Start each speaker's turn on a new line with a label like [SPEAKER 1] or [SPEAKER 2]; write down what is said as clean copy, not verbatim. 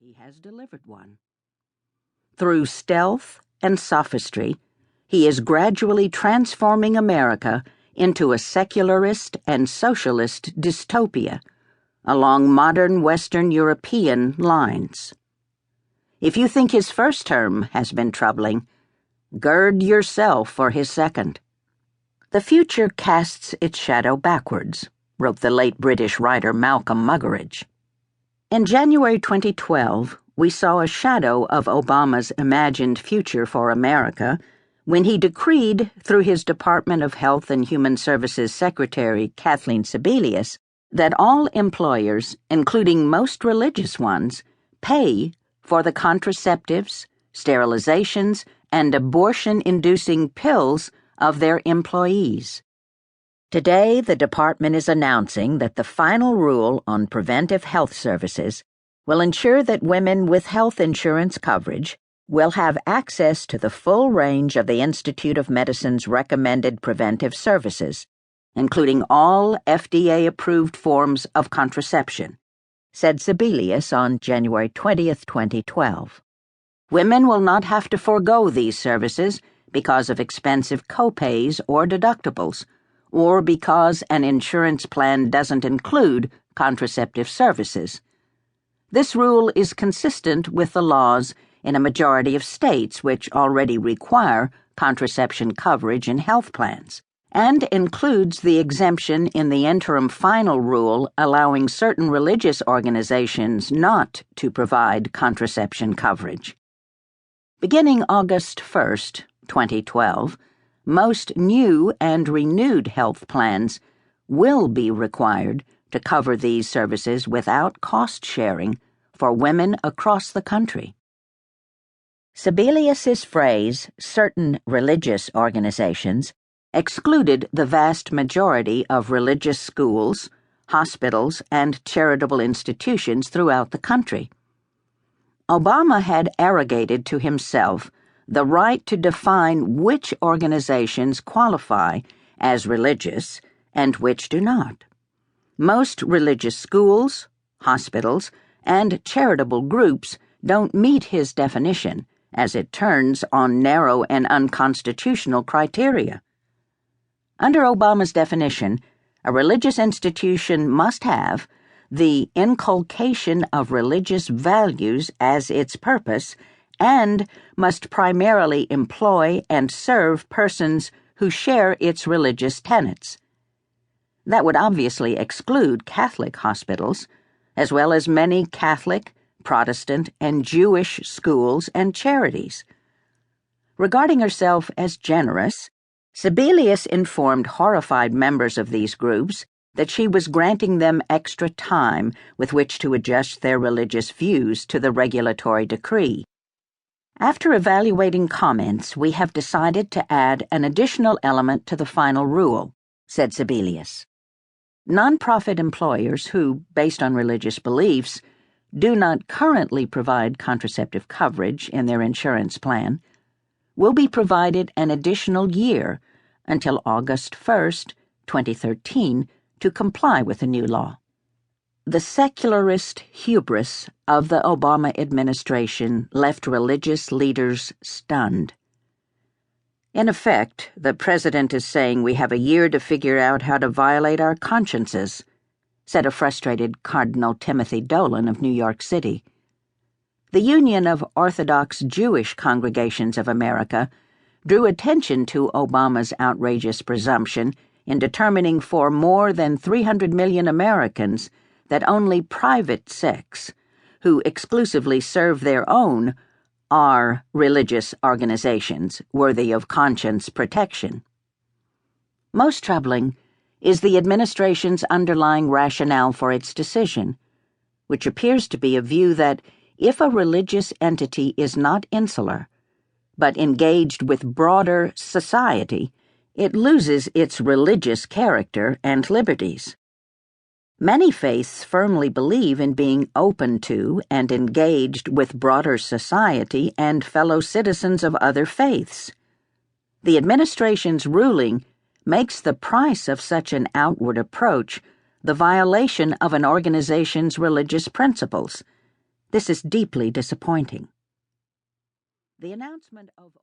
[SPEAKER 1] he has delivered one. Through stealth and sophistry, he is gradually transforming America into a secularist and socialist dystopia along modern Western European lines. If you think his first term has been troubling, gird yourself for his second. The future casts its shadow backwards, wrote the late British writer Malcolm Muggeridge. In January 2012, we saw a shadow of Obama's imagined future for America when he decreed through his Department of Health and Human Services Secretary Kathleen Sebelius that all employers, including most religious ones, pay for the contraceptives, sterilizations, and abortion-inducing pills of their employees. Today, the department is announcing that the final rule on preventive health services will ensure that women with health insurance coverage will have access to the full range of the Institute of Medicine's recommended preventive services, including all FDA-approved forms of contraception, said Sebelius on January 20, 2012. Women will not have to forego these services because of expensive copays or deductibles, or because an insurance plan doesn't include contraceptive services. This rule is consistent with the laws in a majority of states which already require contraception coverage in health plans, and includes the exemption in the interim final rule allowing certain religious organizations not to provide contraception coverage. Beginning August 1, 2012, most new and renewed health plans will be required to cover these services without cost sharing for women across the country. Sebelius's phrase, certain religious organizations, excluded the vast majority of religious schools, hospitals, and charitable institutions throughout the country. Obama had arrogated to himself the right to define which organizations qualify as religious and which do not. Most religious schools, hospitals, and charitable groups don't meet his definition, as it turns on narrow and unconstitutional criteria. Under Obama's definition, a religious institution must have the inculcation of religious values as its purpose and must primarily employ and serve persons who share its religious tenets. That would obviously exclude Catholic hospitals, as well as many Catholic, Protestant, and Jewish schools and charities. Regarding herself as generous, Sebelius informed horrified members of these groups that she was granting them extra time with which to adjust their religious views to the regulatory decree. After evaluating comments, we have decided to add an additional element to the final rule, said Sebelius. Nonprofit employers who, based on religious beliefs, do not currently provide contraceptive coverage in their insurance plan will be provided an additional year until August 1, 2013, to comply with the new law. The secularist hubris of the Obama administration left religious leaders stunned. In effect, the president is saying we have a year to figure out how to violate our consciences, said a frustrated Cardinal Timothy Dolan of New York City. The Union of Orthodox Jewish Congregations of America drew attention to Obama's outrageous presumption in determining for more than 300 million Americans that only private sects, who exclusively serve their own, are religious organizations worthy of conscience protection. Most troubling is the administration's underlying rationale for its decision, which appears to be a view that if a religious entity is not insular, but engaged with broader society, it loses its religious character and liberties. Many faiths firmly believe in being open to and engaged with broader society and fellow citizens of other faiths. The administration's ruling makes the price of such an outward approach the violation of an organization's religious principles. This is deeply disappointing. The announcement of